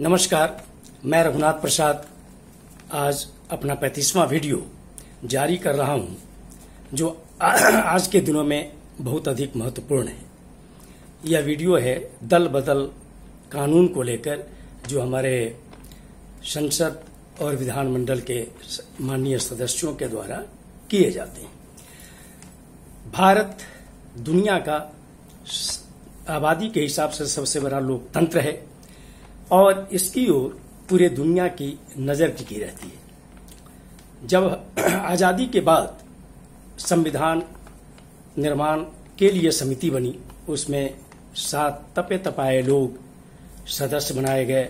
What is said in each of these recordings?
नमस्कार, मैं रघुनाथ प्रसाद आज अपना 35वां वीडियो जारी कर रहा हूं, जो आज के दिनों में बहुत अधिक महत्वपूर्ण है। यह वीडियो है दल बदल कानून को लेकर, जो हमारे संसद और विधानमंडल के माननीय सदस्यों के द्वारा किए जाते हैं। भारत दुनिया का आबादी के हिसाब से सबसे बड़ा लोकतंत्र है और इसकी ओर पूरे दुनिया की नजर टिकी रहती है। जब आजादी के बाद संविधान निर्माण के लिए समिति बनी, उसमें 7 तपे तपाए लोग सदस्य बनाए गए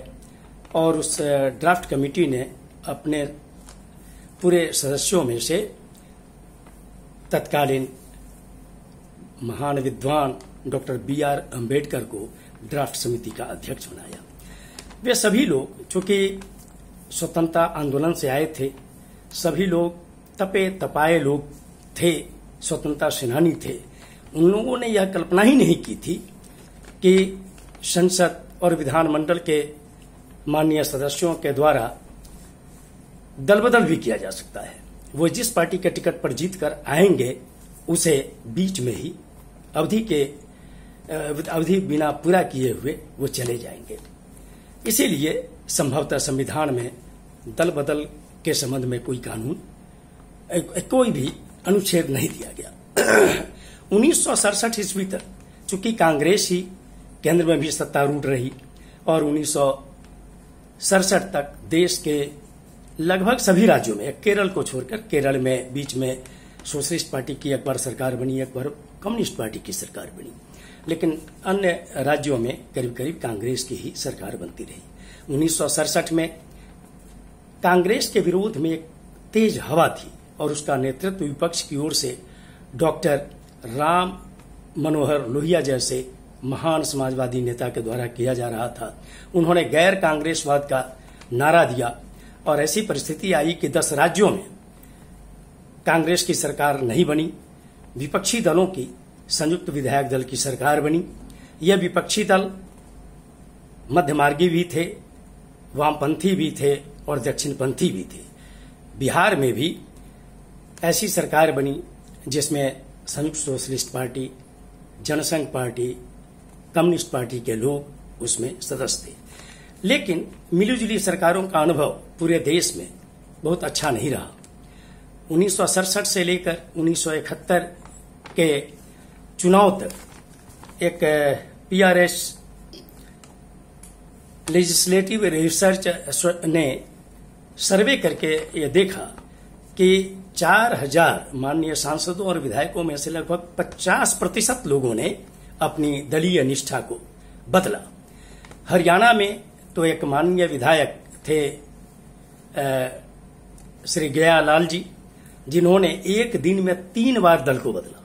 और उस ड्राफ्ट कमेटी ने अपने पूरे सदस्यों में से तत्कालीन महान विद्वान डॉक्टर B.R. अम्बेडकर को ड्राफ्ट समिति का अध्यक्ष बनाया। वे सभी लोग, चूंकि स्वतंत्रता आंदोलन से आए थे, सभी लोग तपे तपाए लोग थे, स्वतंत्रता सेनानी थे। उन लोगों ने यह कल्पना ही नहीं की थी कि संसद और विधानमंडल के माननीय सदस्यों के द्वारा दल बदल भी किया जा सकता है। वो जिस पार्टी के टिकट पर जीतकर आएंगे, उसे बीच में ही अवधि बिना पूरा किए हुए वो चले जाएंगे। इसीलिए संभवतः संविधान में दल बदल के संबंध में कोई कानून, कोई भी अनुच्छेद नहीं दिया गया। 1967 ईस्वी तक चूंकि कांग्रेस ही केंद्र में भी सत्तारूढ़ रही और 1967 तक देश के लगभग सभी राज्यों में, केरल को छोड़कर, केरल में बीच में सोशलिस्ट पार्टी की एक बार सरकार बनी, एक बार कम्युनिस्ट पार्टी की सरकार बनी, लेकिन अन्य राज्यों में करीब करीब कांग्रेस की ही सरकार बनती रही। 1967 में कांग्रेस के विरोध में एक तेज हवा थी और उसका नेतृत्व विपक्ष की ओर से डॉक्टर राम मनोहर लोहिया जैसे महान समाजवादी नेता के द्वारा किया जा रहा था। उन्होंने गैर कांग्रेसवाद का नारा दिया और ऐसी परिस्थिति आई कि 10 राज्यों में कांग्रेस की सरकार नहीं बनी, विपक्षी दलों की संयुक्त विधायक दल की सरकार बनी। यह विपक्षी दल मध्यमार्गी भी थे, वामपंथी भी थे और दक्षिणपंथी भी थे। बिहार में भी ऐसी सरकार बनी जिसमें संयुक्त socialist party, Jansangh party, communist party के लोग उसमें सदस्य थे। लेकिन मिलीजुली सरकारों का अनुभव पूरे देश में बहुत अच्छा नहीं रहा। 1967 से लेकर 1971 के चुनाव तक एक PRS लेजिस्लेटिव रिसर्च ने सर्वे करके ये देखा कि 4000 माननीय सांसदों और विधायकों में से लगभग 50% लोगों ने अपनी दलीय निष्ठा को बदला। हरियाणा में तो एक माननीय विधायक थे श्री गयालाल जी, जिन्होंने एक दिन में 3 बार दल को बदला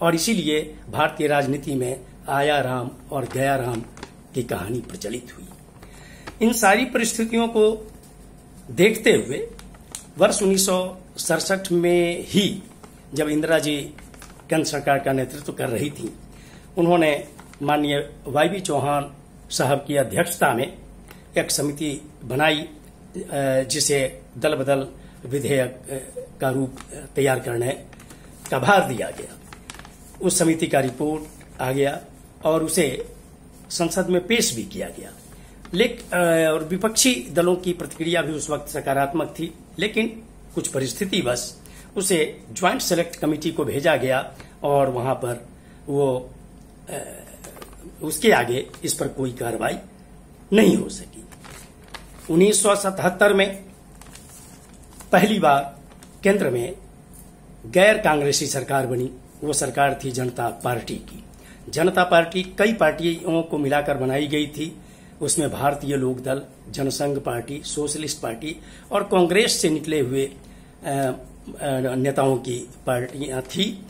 और इसीलिए भारतीय राजनीति में आया राम और गया राम की कहानी प्रचलित हुई। इन सारी परिस्थितियों को देखते हुए वर्ष 1967 में ही, जब इंदिरा जी केंद्र सरकार का नेतृत्व कर रही थी, उन्होंने माननीय YB चौहान साहब की अध्यक्षता में एक समिति बनाई जिसे दल बदल विधेयक का रूप तैयार करने का भार दिया गया। उस समिति का रिपोर्ट आ गया और उसे संसद में पेश भी किया गया। लेकिन और विपक्षी दलों की प्रतिक्रिया भी उस वक्त सकारात्मक थी, लेकिन कुछ परिस्थिति बस उसे ज्वाइंट सेलेक्ट कमेटी को भेजा गया और वहां पर वो उसके आगे इस पर कोई कार्रवाई नहीं हो सकी। 1977 में पहली बार केंद्र में गैर कांग्रेसी सरकार बनी। वो सरकार थी जनता पार्टी की। जनता पार्टी कई पार्टियों को मिलाकर बनाई गई थी। उसमें भारतीय लोक दल, जनसंघ पार्टी, सोशलिस्ट पार्टी और कांग्रेस से निकले हुए नेताओं की पार्टियां थी।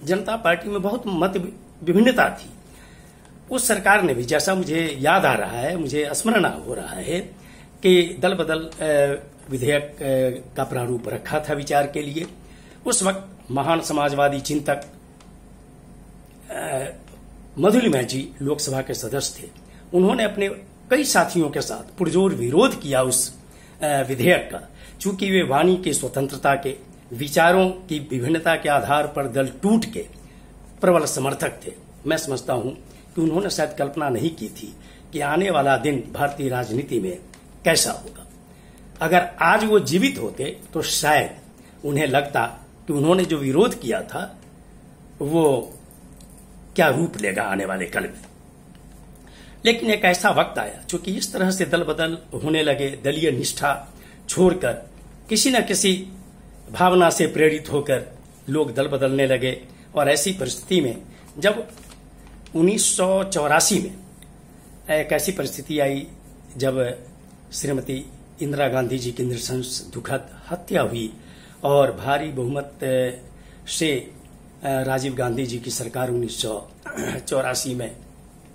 जनता पार्टी में बहुत मत विभिन्नता थी। उस सरकार ने भी, जैसा मुझे याद आ रहा है, मुझे स्मरण हो रहा है कि दल बदल विधेयक का प्रारूप रखा था विचार के लिए। उस वक्त महान समाजवादी चिंतक मधुलिमा जी लोकसभा के सदस्य थे। उन्होंने अपने कई साथियों के साथ पुरजोर विरोध किया उस विधेयक का, चूंकि वे वाणी की स्वतंत्रता के, विचारों की विभिन्नता के आधार पर दल टूट के प्रबल समर्थक थे। मैं समझता हूं कि उन्होंने शायद कल्पना नहीं की थी कि आने वाला दिन भारतीय राजनीति में कैसा होगा। अगर आज वो जीवित होते तो शायद उन्हें लगता कि उन्होंने जो विरोध किया था वो क्या रूप लेगा आने वाले कल में। लेकिन एक ऐसा वक्त आया, चूंकि इस तरह से दल बदल होने लगे, दलीय निष्ठा छोड़कर किसी न किसी भावना से प्रेरित होकर लोग दल बदलने लगे। और ऐसी परिस्थिति में जब 1984 में एक ऐसी परिस्थिति आई जब श्रीमती इंदिरा गांधी जी की नृशंस दुखद हत्या हुई और भारी बहुमत से राजीव गांधी जी की सरकार 1984 में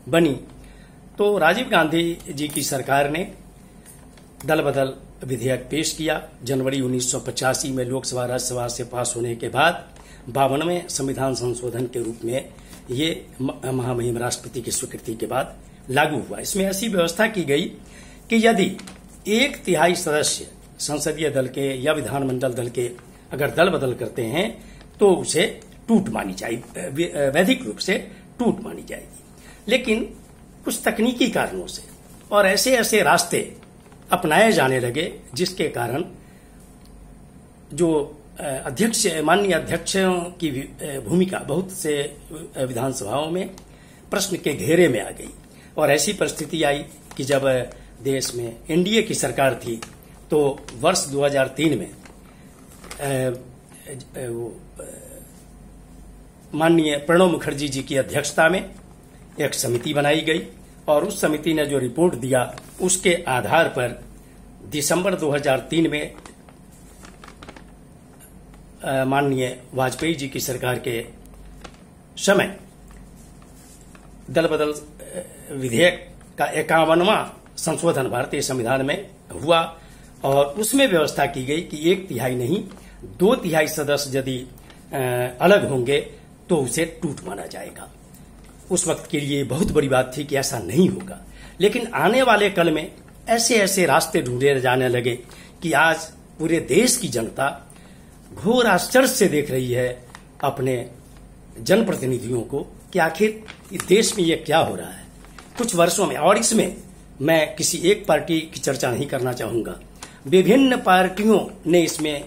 बनी, तो राजीव गांधी जी की सरकार ने दल बदल विधेयक पेश किया। जनवरी 1985 में लोकसभा राज्यसभा से पास होने के बाद 52वें संविधान संशोधन के रूप में ये महामहिम राष्ट्रपति की स्वीकृति के बाद लागू हुआ। इसमें ऐसी व्यवस्था की गई कि यदि 1/3 सदस्य संसदीय दल के या विधानमंडल दल के अगर दल बदल करते हैं तो उसे टूट मानी जाएगी, वैधिक रूप से टूट मानी जाएगी। लेकिन कुछ तकनीकी कारणों से और ऐसे ऐसे रास्ते अपनाए जाने लगे जिसके कारण जो माननीय अध्यक्षों की भूमिका बहुत से विधानसभाओं में प्रश्न के घेरे में आ गई। और ऐसी परिस्थिति आई कि जब देश में एनडीए की सरकार थी तो वर्ष 2003 में माननीय प्रणब मुखर्जी जी की अध्यक्षता में एक समिति बनाई गई और उस समिति ने जो रिपोर्ट दिया उसके आधार पर दिसंबर 2003 में माननीय वाजपेयी जी की सरकार के समय दल बदल विधेयक का 51वां संशोधन भारतीय संविधान में हुआ और उसमें व्यवस्था की गई कि 1/3 नहीं 2/3 सदस्य यदि अलग होंगे तो उसे टूट माना जाएगा। उस वक्त के लिए बहुत बड़ी बात थी कि ऐसा नहीं होगा। लेकिन आने वाले कल में ऐसे ऐसे रास्ते ढूंढे जाने लगे कि आज पूरे देश की जनता घोर आश्चर्य से देख रही है अपने जनप्रतिनिधियों को कि आखिर देश में ये क्या हो रहा है कुछ वर्षों में। और इसमें मैं किसी एक पार्टी की चर्चा नहीं करना चाहूंगा, विभिन्न पार्टियों ने इसमें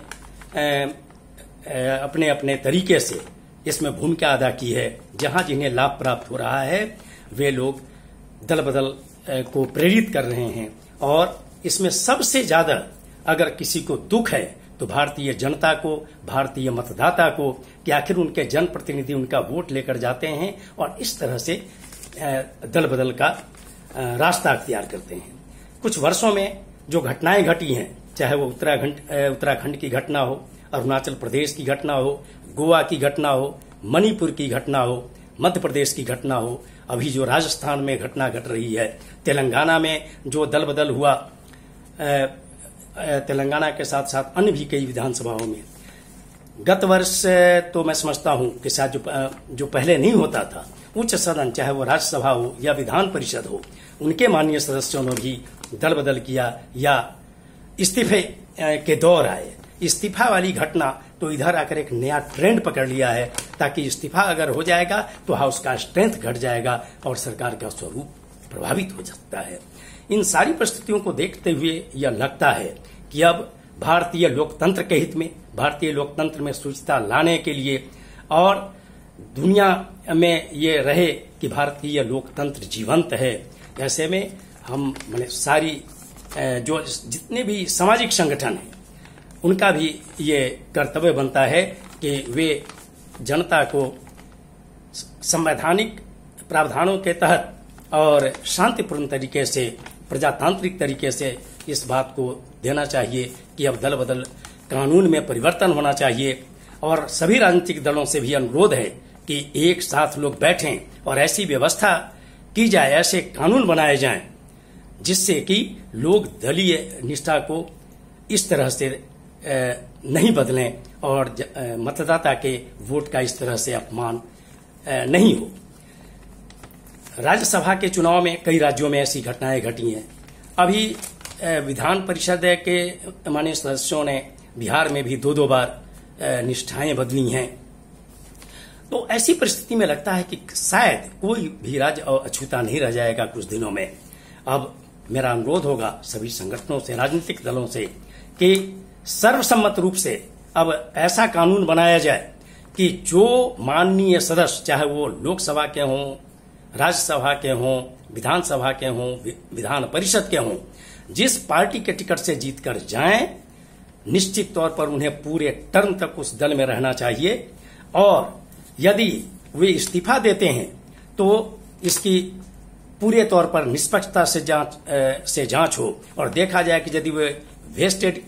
अपने अपने तरीके से इसमें भूमिका अदा की है। जहां जिन्हें लाभ प्राप्त हो रहा है वे लोग दल बदल को प्रेरित कर रहे हैं। और इसमें सबसे ज्यादा अगर किसी को दुख है तो भारतीय जनता को, भारतीय मतदाता को, कि आखिर उनके जनप्रतिनिधि उनका वोट लेकर जाते हैं और इस तरह से दल बदल का रास्ता अख्तियार करते हैं। कुछ वर्षों में जो घटनाएं घटी हैं, चाहे वो उत्तराखंड की घटना हो, अरुणाचल प्रदेश की घटना हो, गोवा की घटना हो, मणिपुर की घटना हो, मध्य प्रदेश की घटना हो, अभी जो राजस्थान में घटना घट रही है, तेलंगाना में जो दल बदल हुआ, तेलंगाना के साथ साथ अन्य भी कई विधानसभाओं में गत वर्ष तो मैं समझता हूं कि शायद जो पहले नहीं होता था, उच्च सदन चाहे वो राज्यसभा हो या विधान परिषद हो, उनके माननीय सदस्यों ने भी दल बदल किया या इस्तीफे के दौर आए। इस्तीफा वाली घटना तो इधर आकर एक नया ट्रेंड पकड़ लिया है, ताकि इस्तीफा अगर हो जाएगा तो हाउस का स्ट्रेंथ घट जाएगा और सरकार का स्वरूप प्रभावित हो सकता है। इन सारी परिस्थितियों को देखते हुए यह लगता है कि अब भारतीय लोकतंत्र के हित में, भारतीय लोकतंत्र में शुचिता लाने के लिए और दुनिया में ये रहे कि भारतीय लोकतंत्र जीवंत है, ऐसे में हम सारी जो जितने भी सामाजिक संगठन हैं उनका भी ये कर्तव्य बनता है कि वे जनता को संवैधानिक प्रावधानों के तहत और शांतिपूर्ण तरीके से, प्रजातांत्रिक तरीके से इस बात को देना चाहिए कि अब दल बदल कानून में परिवर्तन होना चाहिए। और सभी राजनीतिक दलों से भी अनुरोध है कि एक साथ लोग बैठें और ऐसी व्यवस्था की जाए, ऐसे कानून बनाए जाएं जिससे कि लोग दलीय निष्ठा को इस तरह से नहीं बदलें और मतदाता के वोट का इस तरह से अपमान नहीं हो। राज्यसभा के चुनाव में कई राज्यों में ऐसी घटनाएं घटी हैं। अभी विधान परिषद के माननीय सदस्यों ने बिहार में भी 2-2 बार निष्ठाएं बदली हैं। तो ऐसी परिस्थिति में लगता है कि शायद कोई भी राज्य अछूता नहीं रह जाएगा कुछ दिनों में। अब मेरा अनुरोध होगा सभी संगठनों से, राजनीतिक दलों से कि सर्वसम्मत रूप से अब ऐसा कानून बनाया जाए कि जो माननीय सदस्य, चाहे वो लोकसभा के हों, राज्यसभा के हों, विधानसभा के हों, विधान परिषद के हों, जिस पार्टी के टिकट से जीतकर जाएं, निश्चित तौर पर उन्हें पूरे टर्म तक उस दल में रहना चाहिए। और यदि वे इस्तीफा देते हैं तो इसकी पूरे तौर पर निष्पक्षता से जांच हो और देखा जाए कि यदि वे वेस्टेड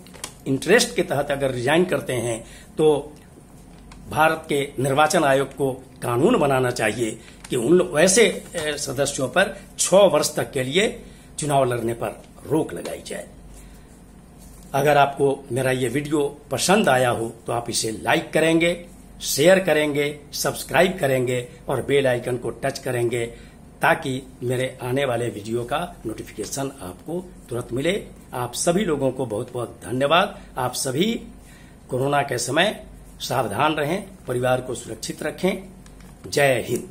इंटरेस्ट के तहत अगर रिजाइन करते हैं तो भारत के निर्वाचन आयोग को कानून बनाना चाहिए कि उन वैसे सदस्यों पर 6 वर्ष तक के लिए चुनाव लड़ने पर रोक लगाई जाए। अगर आपको मेरा ये वीडियो पसंद आया हो तो आप इसे लाइक करेंगे, शेयर करेंगे, सब्सक्राइब करेंगे और बेल आइकन को टच करेंगे ताकि मेरे आने वाले वीडियो का नोटिफिकेशन आपको तुरंत मिले। आप सभी लोगों को बहुत बहुत धन्यवाद। आप सभी कोरोना के समय सावधान रहें, परिवार को सुरक्षित रखें। जय हिंद।